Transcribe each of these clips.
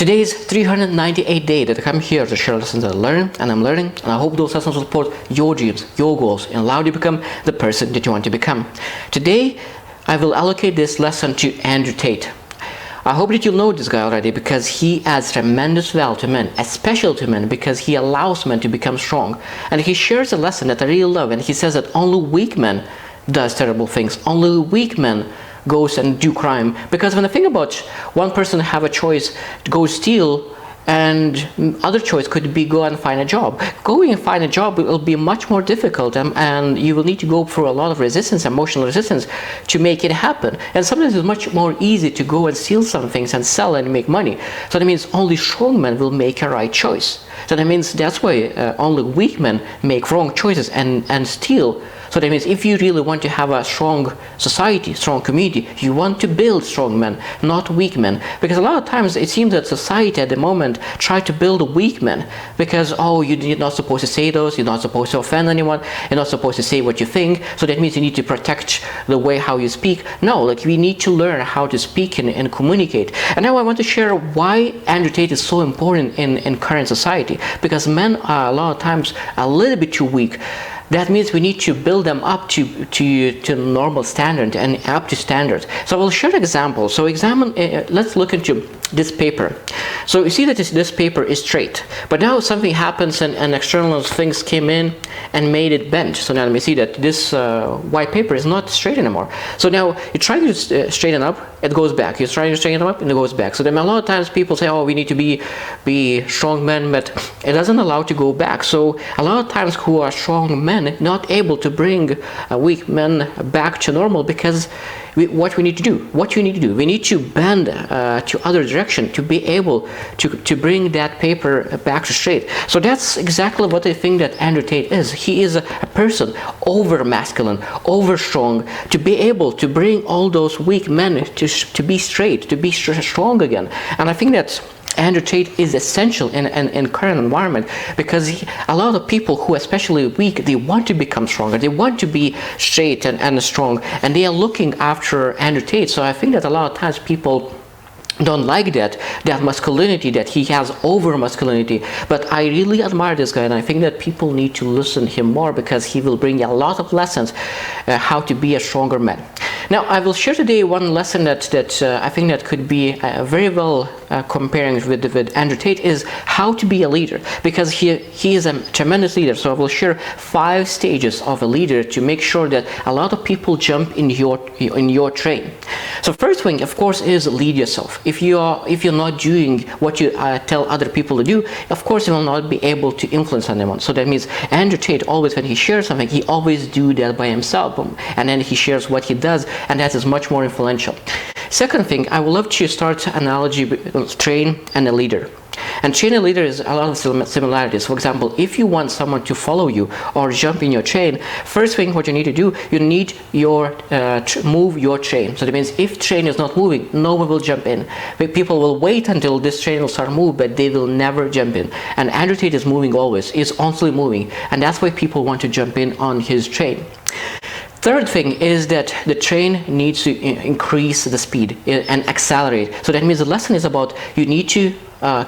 Today is 398 days that I come here to share lessons that I learn and I'm learning, and I hope those lessons will support your dreams, your goals, and allow you to become the person that you want to become. Today, I will allocate this lesson to Andrew Tate. I hope that you know this guy already because he adds tremendous value to men, especially to men, because he allows men to become strong. And he shares a lesson that I really love, and he says that only weak men does terrible things. Only weak men goes and do crime. Because when I think about one person have a choice to go steal, and other choice could be go and find a job. Going and find a job will be much more difficult, and you will need to go through a lot of resistance, emotional resistance, to make it happen. And sometimes it's much more easy to go and steal some things and sell and make money. So that means only strong men will make a right choice. So that means that's why only weak men make wrong choices and steal. So that means if you really want to have a strong society, strong community, you want to build strong men, not weak men. Because a lot of times it seems that society at the moment try to build weak men because, oh, you're not supposed to say those, you're not supposed to offend anyone, you're not supposed to say what you think, so that means you need to protect the way how you speak. No, like we need to learn how to speak and communicate. And now I want to share why Andrew Tate is so important in current society. Because men are a lot of times a little bit too weak. That means we need to build them up to normal standard and up to standards. So I will share an example. So let's look into this paper. So you see that this paper is straight, but now something happens and external things came in and made it bent. So now let me see that this white paper is not straight anymore. So now you're trying to straighten up, it goes back. You're trying to straighten up and it goes back. So then a lot of times people say, oh, we need to be strong men, but it doesn't allow to go back. So a lot of times who are strong men not able to bring weak men back to normal because what you need to do, we need to bend to other direction to be able to bring that paper back to straight. So that's exactly what I think that Andrew Tate is. He is a person over masculine, over strong, to be able to bring all those weak men to be straight, to be strong again. And I think that Andrew Tate is essential in current environment because a lot of people who are especially weak, they want to become stronger, they want to be straight and strong, and they are looking after Andrew Tate. So I think that a lot of times people don't like that masculinity that he has over masculinity. But I really admire this guy, and I think that people need to listen to him more because he will bring a lot of lessons how to be a stronger man. Now I will share today one lesson that I think that could be very well comparing with Andrew Tate, is how to be a leader, because he is a tremendous leader. So I will share 5 stages of a leader to make sure that a lot of people jump in your train. So first thing, of course, is lead yourself. If you're not doing what you tell other people to do, of course you will not be able to influence anyone. So that means Andrew Tate always, when he shares something, he always do that by himself, and then he shares what he does, and that is much more influential. Second thing, I would love to start analogy with train and a leader. And train and leader is a lot of similarities. For example, if you want someone to follow you or jump in your train, first thing what you need to do, you need move your train. So that means if train is not moving, no one will jump in. People will wait until this train will start move, but they will never jump in. And Andrew Tate is moving always, is constantly moving, and that's why people want to jump in on his train. Third thing is that the train needs to increase the speed and accelerate. So that means the lesson is about you need to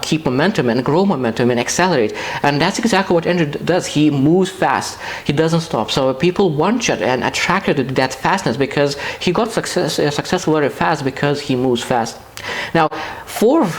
keep momentum and grow momentum and accelerate. And that's exactly what Andrew does. He moves fast. He doesn't stop. So people want and attracted to that fastness because he got successful very fast because he moves fast. Now, fourth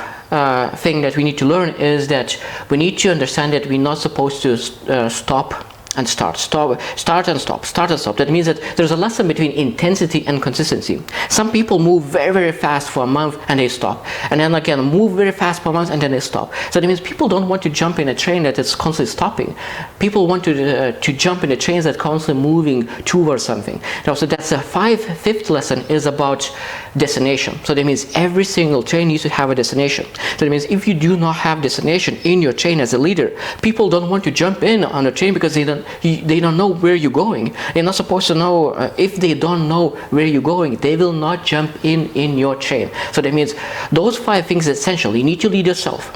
thing that we need to learn is that we need to understand that we're not supposed to stop and start and stop. That means that there's a lesson between intensity and consistency. Some people move very, very fast for a month and they stop, and then again move very fast for a month and then they stop. So that means people don't want to jump in a train that is constantly stopping. People want to jump in a trains that are constantly moving towards something. Now, so that's the fifth lesson is about destination. So that means every single train needs to have a destination. So that means if you do not have destination in your train as a leader, people don't want to jump in on a train because they don't know where you're going. They're not supposed to know. If they don't know where you're going, they will not jump in your train. So that means those 5 things are essential. You need to lead yourself.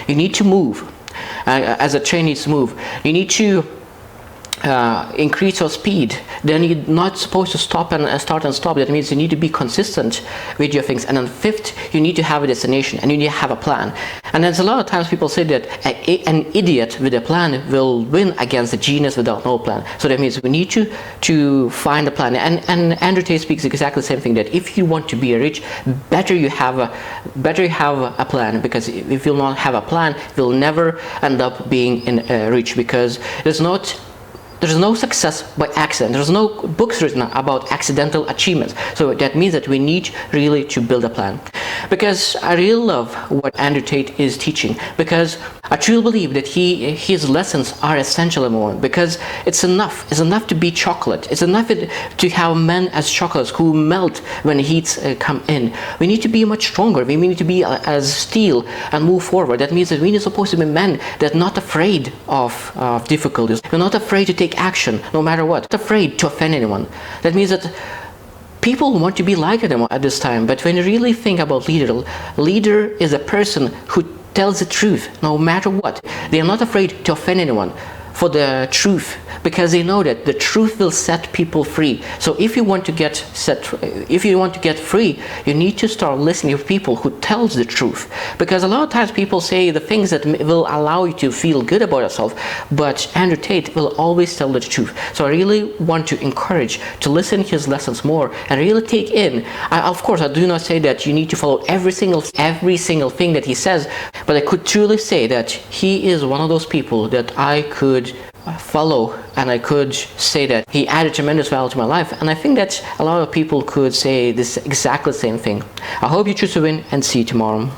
You need to move as a train needs to move. You need to increase your speed, then you're not supposed to stop and start and stop. That means you need to be consistent with your things. And then fifth, you need to have a destination and you need to have a plan. And there's a lot of times people say that an idiot with a plan will win against a genius without no plan. So that means we need to find a plan. And Andrew Tate speaks exactly the same thing, that if you want to be rich, better you have a plan, because if you'll not have a plan, you'll never end up being rich, because there's no success by accident. There's no books written about accidental achievements. So that means that we need really to build a plan. Because I really love what Andrew Tate is teaching, because I truly believe that his lessons are essential in the moment, because it's enough to be chocolate. It's enough to have men as chocolates who melt when heats come in. We need to be much stronger. We need to be as steel and move forward. That means that we are supposed to be men that are not afraid of difficulties. We're not afraid to take action no matter what. Not afraid to offend anyone. That means that people want to be like them at this time, but when you really think about leader is a person who tells the truth no matter what. They are not afraid to offend anyone for the truth, because they know that the truth will set people free. So if you want to get free, you need to start listening to people who tells the truth. Because a lot of times people say the things that will allow you to feel good about yourself, but Andrew Tate will always tell the truth. So I really want to encourage to listen to his lessons more and really take in. Of course, I do not say that you need to follow every single thing that he says, but I could truly say that he is one of those people that I could follow, and I could say that he added tremendous value to my life. And I think that a lot of people could say this exactly the same thing. I hope you choose to win, and see you tomorrow.